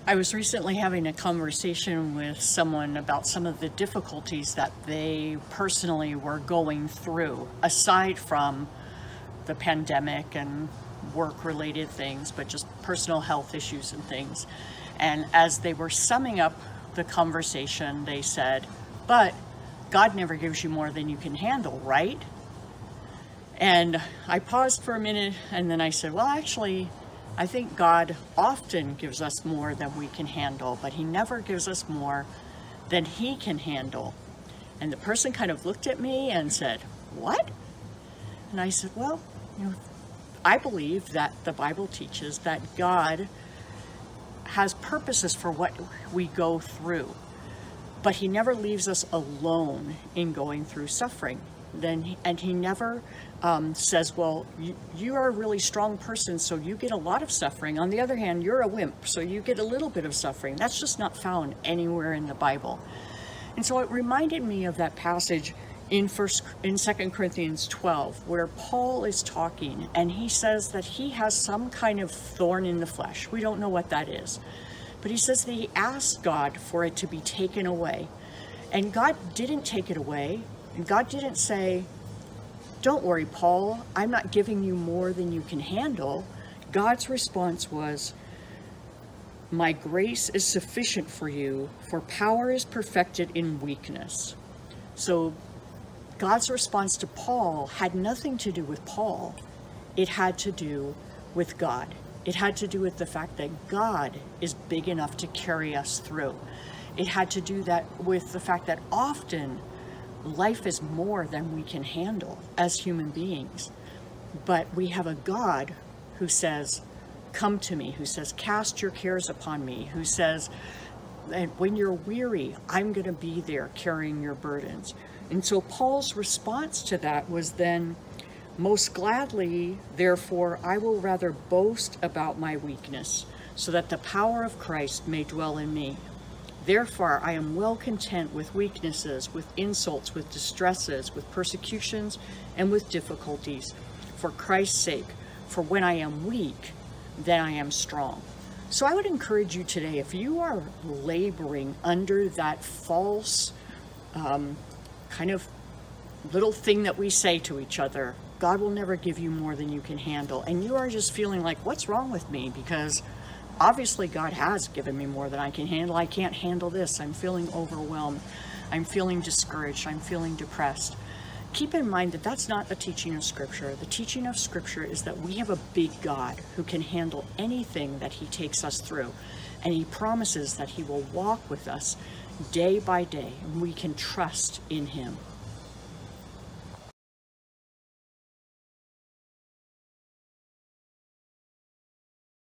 I was recently having a conversation with someone about some of the difficulties that they personally were going through, aside from the pandemic and work-related things, but just personal health issues and things. And as they were summing up the conversation, they said, "But God never gives you more than you can handle, right?" And I paused for a minute and then I said, well, actually, I think God often gives us more than we can handle, but he never gives us more than he can handle. And the person kind of looked at me and said, "What?" And I said, well, I believe that the Bible teaches that God has purposes for what we go through, but he never leaves us alone in going through suffering. And he never says, well, you are a really strong person, so you get a lot of suffering. On the other hand, you're a wimp, so you get a little bit of suffering. That's just not found anywhere in the Bible. And so it reminded me of that passage in 2 Corinthians 12, where Paul is talking, and he says that he has some kind of thorn in the flesh. We don't know what that is. But he says that he asked God for it to be taken away. And God didn't take it away. And God didn't say, "Don't worry, Paul, I'm not giving you more than you can handle." God's response was, "My grace is sufficient for you, for power is perfected in weakness." So God's response to Paul had nothing to do with Paul. It had to do with God. It had to do with the fact that God is big enough to carry us through. It had to do that with the fact that often life is more than we can handle as human beings. But we have a God who says, "Come to me," who says, "Cast your cares upon me," who says, "And when you're weary, I'm going to be there carrying your burdens." And so Paul's response to that was then, "Most gladly, therefore, I will rather boast about my weakness, so that the power of Christ may dwell in me. Therefore, I am well content with weaknesses, with insults, with distresses, with persecutions, and with difficulties, for Christ's sake. For when I am weak, then I am strong." So I would encourage you today, if you are laboring under that false kind of little thing that we say to each other, God will never give you more than you can handle, and you are just feeling like, what's wrong with me? Because obviously God has given me more than I can handle. I can't handle this. I'm feeling overwhelmed. I'm feeling discouraged. I'm feeling depressed. Keep in mind that that's not the teaching of Scripture. The teaching of Scripture is that we have a big God who can handle anything that he takes us through. And he promises that he will walk with us day by day, and we can trust in him.